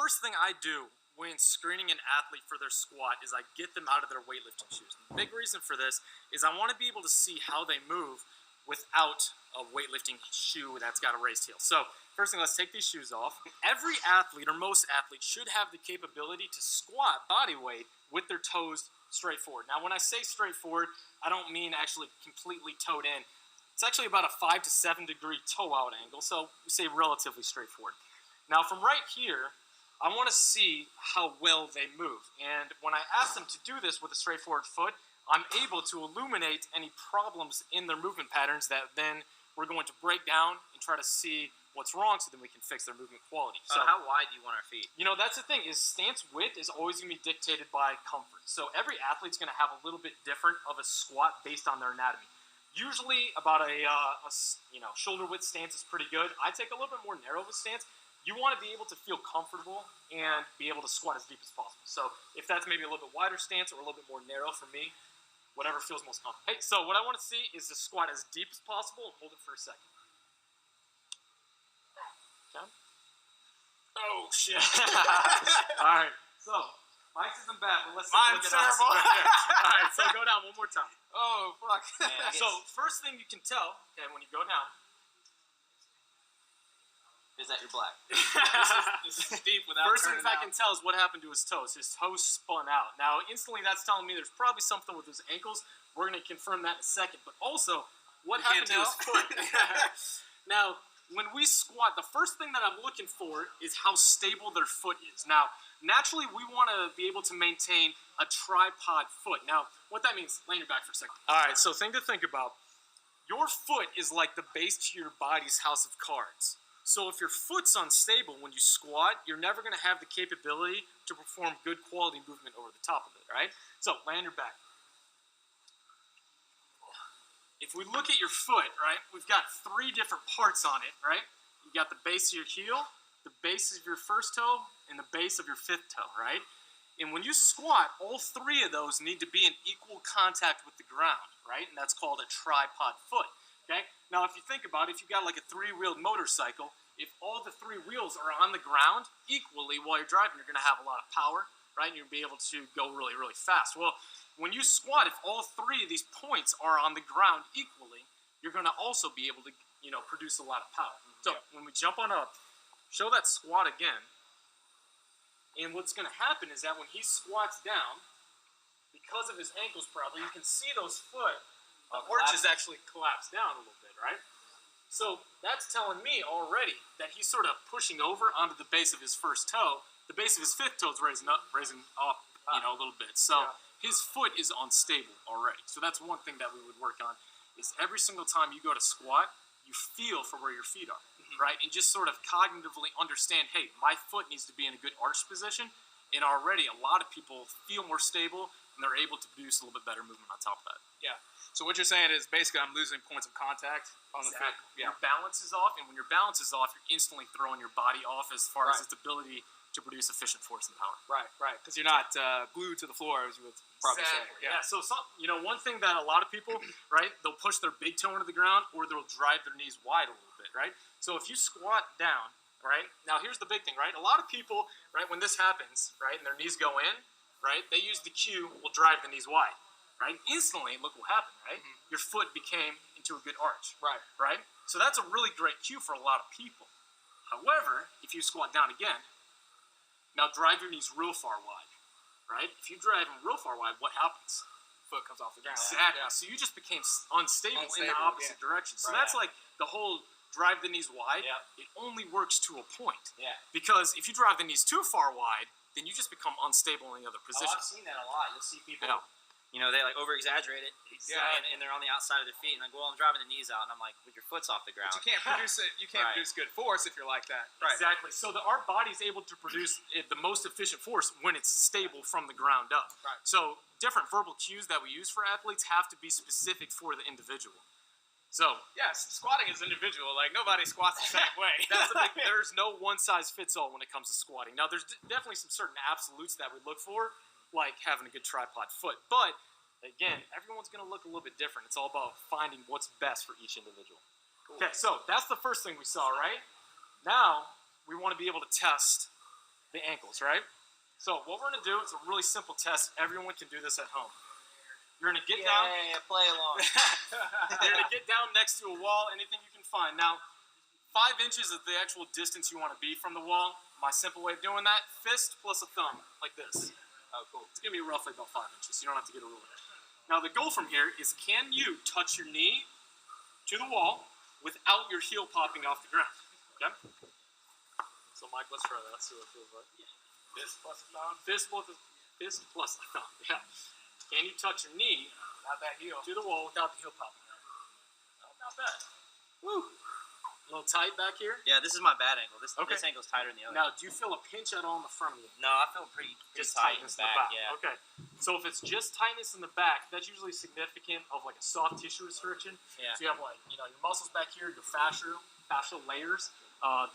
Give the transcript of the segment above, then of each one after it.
first thing I do when screening an athlete for their squat is I get them out of their weightlifting shoes. And the big reason for this is I want to be able to see how they move without a weightlifting shoe that's got a raised heel. So first thing, let's take these shoes off. Every athlete, or most athletes, should have the capability to squat body weight with their toes straight forward. Now when I say straight forward, I don't mean actually completely toed in. It's actually about a 5 to 7 degree toe out angle, so we say relatively straightforward. Now from right here, I want to see how well they move. And when I ask them to do this with a straightforward foot, I'm able to illuminate any problems in their movement patterns that then we're going to break down and try to see what's wrong so then we can fix their movement quality. So how wide do you want our feet? You know, that's the thing, is stance width is always going to be dictated by comfort. So every athlete's going to have a little bit different of a squat based on their anatomy. Usually about a shoulder width stance is pretty good. I take a little bit more narrow of a stance. You want to be able to feel comfortable and be able to squat as deep as possible. So if that's maybe a little bit wider stance or a little bit more narrow for me, whatever feels most comfortable. Hey, so what I want to see is to squat as deep as possible and hold it for a second. Okay. Oh, shit. All right, so Mike's isn't bad, but let's Mine's look at terrible. All right, so go down one more time. Oh, fuck. Yeah, So first thing you can tell, okay, when you go down, is that you're black? This is deep without first thing turning I out. can tell is what happened to his toes. His toes spun out. Now, instantly that's telling me there's probably something with his ankles. We're going to confirm that in a second. But also, what happened to his foot? Now, when we squat, the first thing that I'm looking for is how stable their foot is. Now, naturally, we want to be able to maintain a tripod foot. Now, what that means, lay on your back for a second. All right, so thing to think about. Your foot is like the base to your body's house of cards. So if your foot's unstable when you squat, you're never going to have the capability to perform good quality movement over the top of it, right? So lay on your back. If we look at your foot, right, we've got 3 different parts on it, right? You got the base of your heel, the base of your first toe, and the base of your 5th toe, right? And when you squat, all 3 of those need to be in equal contact with the ground, right? And that's called a tripod foot. Okay? Now, if you think about it, if you've got like a 3-wheeled motorcycle, if all the 3 wheels are on the ground equally while you're driving, you're going to have a lot of power, right? And you'll be able to go really, really fast. Well, when you squat, if all 3 of these points are on the ground equally, you're going to also be able to, produce a lot of power. So when we jump on up, show that squat again. And what's going to happen is that when he squats down, because of his ankles probably, you can see those foot arches actually collapse down a little bit, right? So that's telling me already that he's sort of pushing over onto the base of his first toe. The base of his 5th toe is raising up a little bit. So his foot is unstable already. So that's one thing that we would work on, is every single time you go to squat, you feel for where your feet are, right? And just sort of cognitively understand, hey, my foot needs to be in a good arch position. And already a lot of people feel more stable and they're able to produce a little bit better movement on top of that. Yeah. So what you're saying is basically I'm losing points of contact on the feet. Yeah. Your balance is off, and when your balance is off, you're instantly throwing your body off as far as its ability to produce efficient force and power. Right. Because you're not glued to the floor, as you would probably say. Yeah. So one thing that a lot of people, right, they'll push their big toe into the ground, or they'll drive their knees wide a little bit, right? So if you squat down, right, now here's the big thing, right? A lot of people, right, when this happens, right, and their knees go in, right, they use the cue, will drive the knees wide. Right? Instantly, look what happened, right? Your foot became into a good arch. Right? So that's a really great cue for a lot of people. However, if you squat down again, now drive your knees real far wide. Right? If you drive them real far wide, what happens? Foot comes off the ground. Exactly. Yeah. So you just became unstable in the opposite direction. So that's like the whole drive the knees wide. It only works to a point. Because if you drive the knees too far wide, then you just become unstable in the other position. Oh, I've seen that a lot. You'll see people... they like over-exaggerate it, and they're on the outside of their feet, and like, well, I'm driving the knees out, and I'm like, with your foot's off the ground. But you can't produce it. You can't produce good force if you're like that. Exactly. So our body's able to produce the most efficient force when it's stable from the ground up. So different verbal cues that we use for athletes have to be specific for the individual. So yes, squatting is individual. Like nobody squats the same way. That's the big, there's no one size fits all when it comes to squatting. Now there's definitely some certain absolutes that we look for, like having a good tripod foot. But again, everyone's going to look a little bit different. It's all about finding what's best for each individual. Okay, so that's the first thing we saw, right? Now we want to be able to test the ankles, right? So what we're gonna do is a really simple test. Everyone can do this at home. You're gonna get down. Yeah, play along. You're gonna get down next to a wall, anything you can find. Now, 5 inches is the actual distance you want to be from the wall. My simple way of doing that: fist plus a thumb, like this. Oh, cool. It's gonna be roughly about 5 inches. You don't have to get a ruler. Now the goal from here is, can you touch your knee to the wall without your heel popping off the ground? Okay. So Mike, let's try that. Let's see what it feels like. Fist plus a thumb. Fist plus a thumb. Yeah. Can you touch your knee, not that heel, to the wall without the heel popping out? Not bad. Woo. A little tight back here. Yeah, this is my bad ankle. This ankle's tighter than the other. Now, do you feel a pinch at all in the front of the ankle? No, I feel pretty Just tight in tightness the back. Yeah. Okay. So if it's just tightness in the back, that's usually significant of like a soft tissue restriction. Yeah. So you have like, your muscles back here, your fascial layers,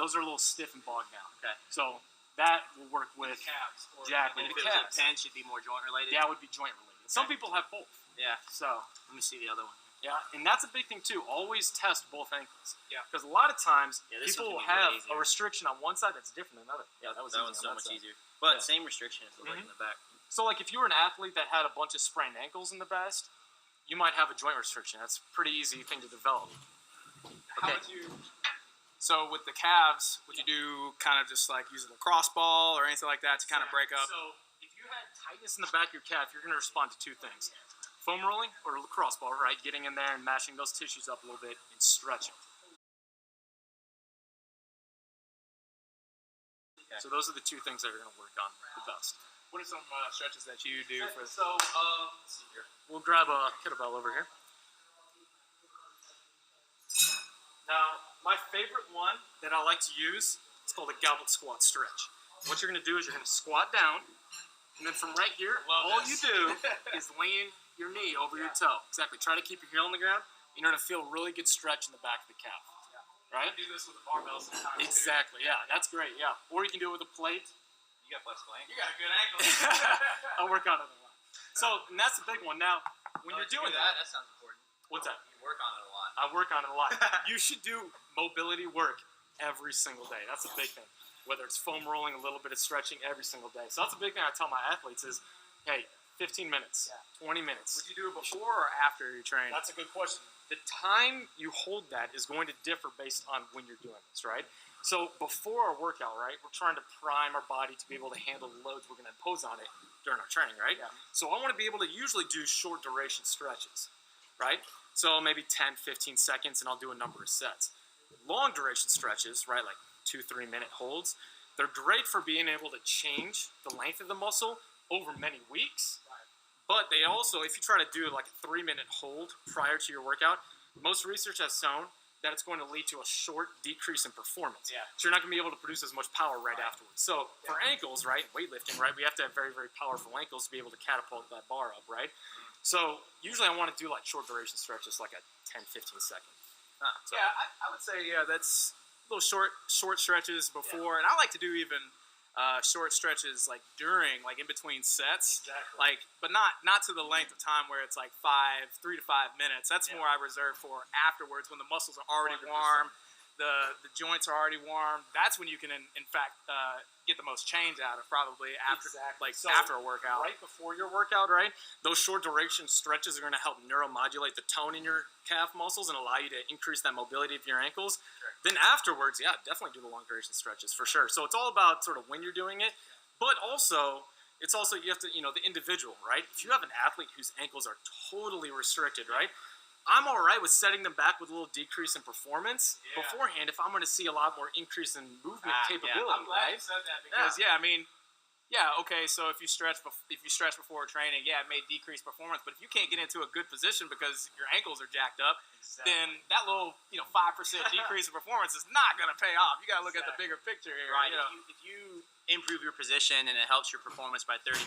those are a little stiff and bogged down. Okay. So that will work with Calves. exactly And if the it was calves. a 10, should be more joint related. That would be joint related. Some people have both. Yeah. So Let me see the other one. yeah, and that's a big thing too. Always test both ankles. Yeah. Because a lot of times this people one will can be way have a easier. restriction on one side that's different than another. Yeah, that was That one's easy so on much that side. easier. But Yeah. same restriction as the leg in the back. So like if you were an athlete that had a bunch of sprained ankles in the best, you might have a joint restriction. That's a pretty easy thing to develop. How Okay. would you? So with the calves, would you do kind of just like use a lacrosse ball or anything like that to kind of break up? So if you had tightness in the back of your calf, you're going to respond to two things: foam rolling or lacrosse ball, right? Getting in there and mashing those tissues up a little bit and stretching. Okay. So those are the two things that are going to work on the best. What are some stretches that you do for? So let's see here. We'll grab a kettlebell over here. Now, my favorite one that I like to use, it's called a goblet squat stretch. What you're going to do is you're going to squat down, and then from right here, all you do is lean your knee over your toe. Exactly. Try to keep your heel on the ground. You're going to feel a really good stretch in the back of the calf. Right? Do this with a barbell sometimes. Exactly. Yeah, that's great. Yeah. Or you can do it with a plate. You got flexible ankle. You got a good ankle. I'll work on it a lot. So, and that's the big one. Now, when you're doing that, that sounds important. what's that? You work on it a lot. I work on it a lot. You should do mobility work every single day. That's a big thing. Whether it's foam rolling, a little bit of stretching every single day. So that's a big thing I tell my athletes is, hey, 15 minutes, 20 minutes. Would you do it before or after you train? That's a good question. The time you hold that is going to differ based on when you're doing this, right? So before our workout, right, we're trying to prime our body to be able to handle the loads we're going to impose on it during our training, right? Yeah. So I want to be able to usually do short duration stretches, right? So maybe 10, 15 seconds, and I'll do a number of sets. Long duration stretches, right, like 2-3 minute holds, they're great for being able to change the length of the muscle over many weeks. But they also, if you try to do like a 3-minute hold prior to your workout, most research has shown that it's going to lead to a short decrease in performance. Yeah. So you're not going to be able to produce as much power right afterwards. So for ankles, right, weightlifting, right, we have to have very, very powerful ankles to be able to catapult that bar up, right? So usually I want to do like short duration stretches, like a 10, 15 second. So, Yeah, I would say that's little short stretches before, and I like to do even short stretches like during, like in between sets. Exactly. Like, but not to the length of time where it's like 3 to 5 minutes. That's more I reserve for afterwards when the muscles are already 100%. warm, the joints are already warm. That's when you can in fact get the most change out of probably after Exactly. like So, after a workout. Right before your workout, right? Those short duration stretches are going to help neuromodulate the tone in your calf muscles and allow you to increase that mobility of your ankles. Then afterwards, yeah, definitely do the long duration stretches for sure. So it's all about sort of when you're doing it, but also it's also you have to, the individual, right? If you have an athlete whose ankles are totally restricted, right? I'm all right with setting them back with a little decrease in performance beforehand if I'm going to see a lot more increase in movement capability. I'm glad right? you said that because okay. So if you stretch before training, it may decrease performance. But if you can't get into a good position because your ankles are jacked up, then that little 5% decrease in performance is not going to pay off. You got to look at the bigger picture here. Right. If you improve your position and it helps your performance by 30%,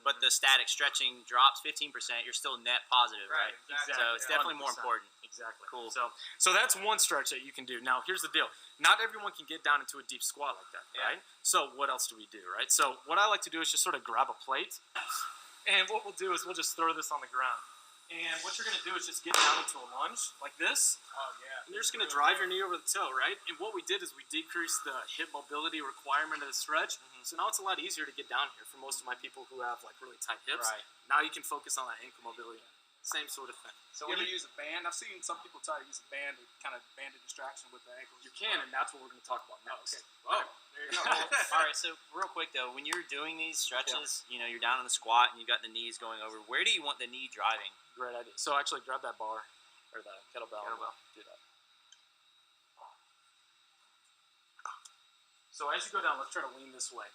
but the static stretching drops 15%, you're still net positive, right? Exactly. So it's definitely more 100%. important. Exactly. Cool. So that's one stretch that you can do. Now, here's the deal. Not everyone can get down into a deep squat like that, right? So what else do we do, right? So what I like to do is just sort of grab a plate, and what we'll do is we'll just throw this on the ground. And what you're going to do is just get down into a lunge like this. Oh, yeah. And you're just going to drive your knee over the toe, right? And what we did is we decreased the hip mobility requirement of the stretch. So now it's a lot easier to get down here for most of my people who have like really tight hips. Right. Now you can focus on that ankle mobility. Same sort of thing. So when you use a band, I've seen some people try to use a band to kind of band a distraction with the ankles. You can, and that's what we're going to talk about next. Okay. Oh, there you go. All right, so real quick though, when you're doing these stretches, you know, you're down in the squat and you got the knees going over. Where do you want the knee driving? Great idea. So actually grab that bar, or the kettlebell. Do that. So as you go down, let's try to lean this way.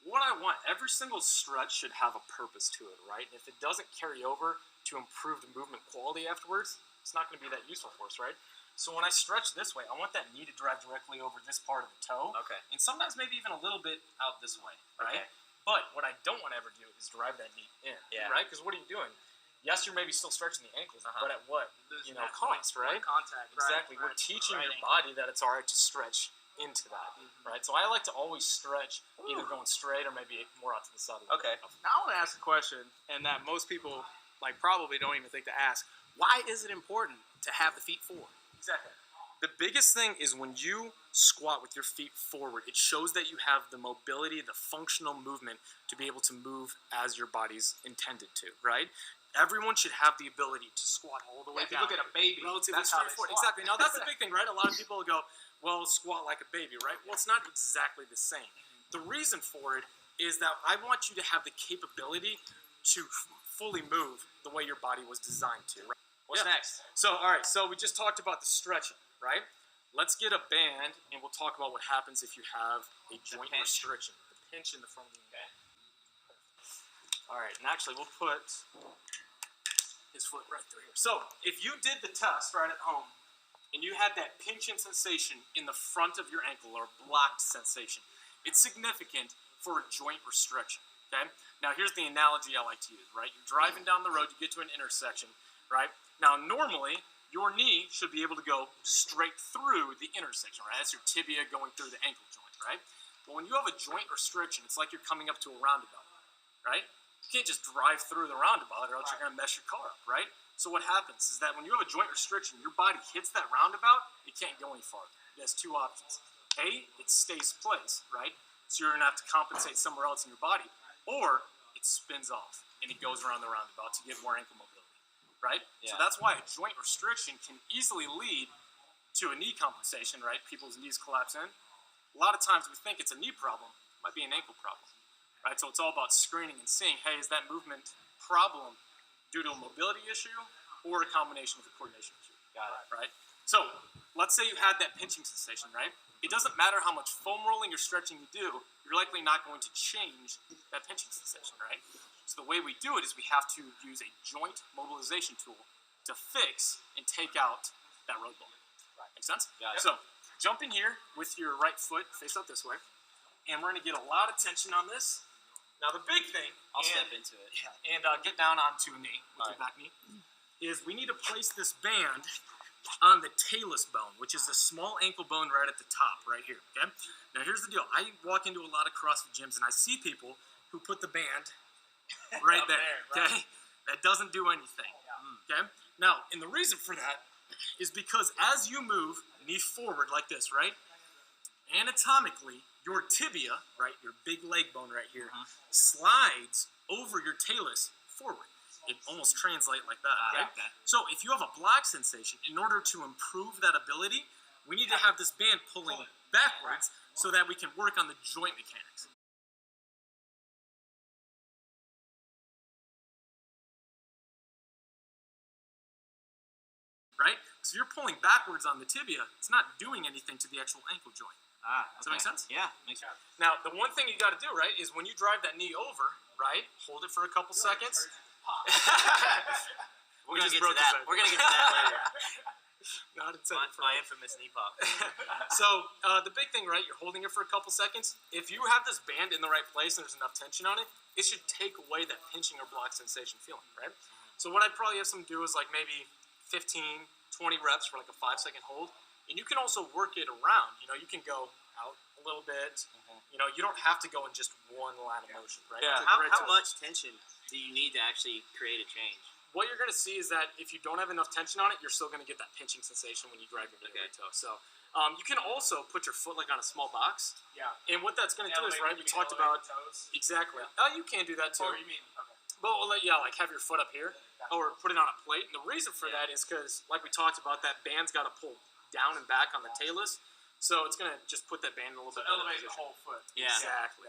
What I want, every single stretch should have a purpose to it, right? And if it doesn't carry over to improve the movement quality afterwards, it's not going to be that useful for us, right? So when I stretch this way, I want that knee to drive directly over this part of the toe. Okay. And sometimes maybe even a little bit out this way, right? Okay. But what I don't want to ever do is drive that knee in, right? Because what are you doing? Yes, you're maybe still stretching the ankles, but at what cost, right? Contact. Exactly. Right, We're teaching right. your body that it's all right to stretch into that, right? So I like to always stretch either going straight or maybe more out to the side. Okay. Now I want to ask a question, and that most people like probably don't even think to ask. Why is it important to have the feet forward? Exactly. The biggest thing is when you squat with your feet forward, it shows that you have the mobility, the functional movement to be able to move as your body's intended to, right? Everyone should have the ability to squat all the way If you down. look at a baby, Relatively that's how they straightforward. squat. Exactly. Now that's the big thing, right? A lot of people go, well, squat like a baby, right? Well, it's not exactly the same. The reason for it is that I want you to have the capability to fully move the way your body was designed to. Right? What's next? So, all right, so we just talked about the stretching, right? Let's get a band, and we'll talk about what happens if you have a joint pinch. restriction. The pinch in the front of the knee. All right, and actually we'll put his foot right through here. So, if you did the test right at home, and you had that pinching sensation in the front of your ankle, or blocked sensation, it's significant for a joint restriction, okay? Now, here's the analogy I like to use, right? You're driving down the road, you get to an intersection, right? Now, normally, your knee should be able to go straight through the intersection, right? That's your tibia going through the ankle joint, right? But when you have a joint restriction, it's like you're coming up to a roundabout, right? You can't just drive through the roundabout or else you're going to mess your car up, right? So what happens is that when you have a joint restriction, your body hits that roundabout, it can't go any farther. It has two options. A, it stays placed, right? So you're going to have to compensate somewhere else in your body. Or it spins off and it goes around the roundabout to get more ankle mobility, right? Yeah. So that's why a joint restriction can easily lead to a knee compensation, right? People's knees collapse in. A lot of times we think it's a knee problem. It might be an ankle problem, right? So it's all about screening and seeing, hey, is that movement problem due to a mobility issue or a combination of a coordination issue? Got it. Right? So let's say you had that pinching sensation, right? It doesn't matter how much foam rolling or stretching you do, you're likely not going to change that pinching sensation, right? So the way we do it is we have to use a joint mobilization tool to fix and take out that roadblock. Make sense? Got it. So jump in here with your right foot face out this way, and we're going to get a lot of tension on this. Now the big thing, I'll step into it. and get down onto a knee with your Alright. back knee, is we need to place this band on the talus bone, which is the small ankle bone right at the top, right here, okay? Now here's the deal. I walk into a lot of CrossFit gyms and I see people who put the band right Up there, there, okay? That doesn't do anything, okay? Now, and the reason for that is because as you move knee forward like this, right? Anatomically, your tibia, right, your big leg bone right here, slides over your talus forward. It almost translates like that, okay? Okay. So if you have a block sensation, in order to improve that ability, we need to have this band pulling backwards so that we can work on the joint mechanics. Right? So you're pulling backwards on the tibia, it's not doing anything to the actual ankle joint. Does that make sense? Yeah, makes sense. Now, the one thing you got to do, right, is when you drive that knee over, right, hold it for a couple seconds. We're gonna get to that. We're gonna get to that later. Not intended for My infamous knee pop. So the big thing, right, you're holding it for a couple seconds. If you have this band in the right place and there's enough tension on it, it should take away that pinching or block sensation feeling, right? So what I'd probably have some do is like maybe 15, 20 reps for like a 5-second hold. And you can also work it around. You know, you can go out a little bit. You know, you don't have to go in just one line of motion, right? Yeah. It's a How great tool. much tension do you need to actually create a change? what you're going to see is that if you don't have enough tension on it, you're still going to get that pinching sensation when you drive your knee toe. So you can also put your foot like on a small box. Yeah. And what that's going to do is, right, we talked about exactly. Oh, you can do that too. Oh, you mean okay. But yeah, like have your foot up here or put it on a plate. And the reason for that is because, like we talked about, that band's got to pull down and back on the talus. So it's going to just put that band in a little bit elevate the position. whole foot. Yeah. Exactly.